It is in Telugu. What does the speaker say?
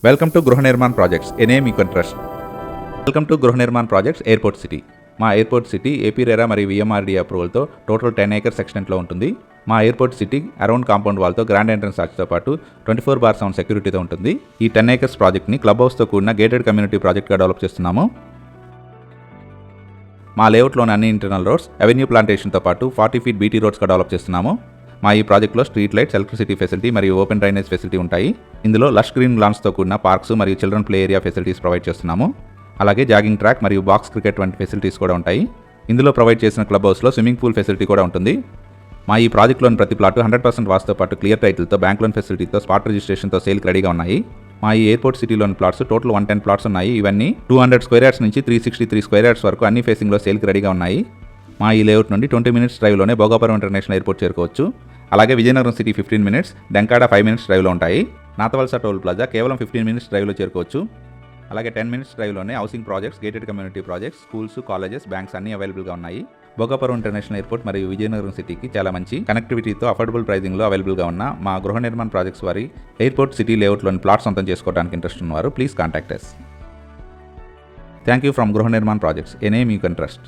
Welcome to Griha Nirman projects, a name you can trust. Welcome to Griha Nirman projects airport city. మా ఎయిర్పోర్ట్ సిటీ ఏపీ రెరా మరియు విఎంఆర్డీ అప్రూవల్తో టోటల్ 10 acres ఎక్స్టెంట్లో ఉంటుంది. మా ఎయిర్పోర్ట్ సిటీ అరౌండ్ కాంపౌండ్ వాల్తో గ్రాండ్ ఎంట్రన్స్ ఆర్చ్తో పాటు 24/7 సెక్యూరిటీతో ఉంటుంది. ఈ 10 acres ప్రాజెక్ట్ని క్లబ్ హౌస్తో కూడిన గేటెడ్ కమ్యూనిటీ ప్రాజెక్ట్గా డెవలప్ చేస్తున్నాము. మా లేఅవుట్లోని అన్ని ఇంటర్నల్ రోడ్స్ అవెన్యూ ప్లాంటేషన్తో పాటు 40 feet బీటీ రోడ్స్గా డెవలప్ చేస్తున్నాము. మా ఈ ప్రాజెక్ట్లో స్ట్రీట్ లైట్స్, ఎలక్ట్రిసిటీ ఫెసిలిటీ మరియు ఓపెన్ డ్రైనేజ్ ఫెసిలిటీ ఉంటాయి. ఇందులో లష్ గ్రీన్ లాన్స్తో కూడిన పార్క్స్ మరియు children play area facilities provide చేస్తున్నాము. అలాగే జాగింగ్ ట్రాక్ మరియు బాక్స్ క్రికెట్ వంటి ఫెసిలిటీస్ కూడా ఉంటాయి. ఇందులో ప్రొవైడ్ చేసిన క్లబ్ హౌస్లో స్విమ్మింగ్ పూల్ ఫెసిలిటీ కూడా ఉంటుంది. మా ఈ ప్రాజెక్ట్లోని ప్రతి ప్లాట్ 100% వాస్తుతో పాటు క్లియర్ టైటిల్తో, బ్యాంక్ లోన్ ఫెసిలిటీతో, స్పాట్ రిజిస్ట్రేషన్తో సేల్కి రెడీగా ఉన్నాయి. మా ఈ ఎయిర్పోర్ట్ సిటీలోని ప్లాట్స్ టోటల్ 110 plots ఉన్నాయి. ఇవన్నీ 200 square yards నుంచి 363 square yards వరకు అన్ని ఫేసింగ్లో సేల్కి రెడీగా ఉన్నాయి. మా ఈ లేఅవుట్ నుండి 20 minutes డ్రైవ్లోనే భోగాపురం ఇంటర్నేషనల్ ఎయిర్పోర్ట్ చేరుకోవచ్చు. అలాగే Vizianagaram city 15 minutes, Denkada 5 minutes డ్రైవ్లో ఉంటాయి. నాతవలస టోల్ ప్లాజా కేవలం 15 minutes డ్రైవ్లో చేరుకోవచ్చు. అలాగే 10 minutes డ్రైవ్లోనే housing projects, gated community projects, schools, colleges, banks అన్ని అవైలబుల్గా ఉన్నాయి. భోగాపురం ఇంటర్నేషనల్ ఎయిర్పోర్ట్ మరియు విజయనగరం సిటీకి చాలా మంచి కనెక్టివిటీతో అఫోర్డబుల్ ప్రైజింగ్లో అవైలబుల్గా ఉన్న మా గృహ నిర్మాణ్ ప్రాజెక్ట్స్ వారి ఎయిర్పోర్ట్ సిటీ లేఅవుట్లోని ప్లాట్స్ సొంతం చేసుకోవడానికి ఇంట్రెస్ట్ ఉన్నవారు please contact us. Thank you from Griha Nirman projects, a name you can trust.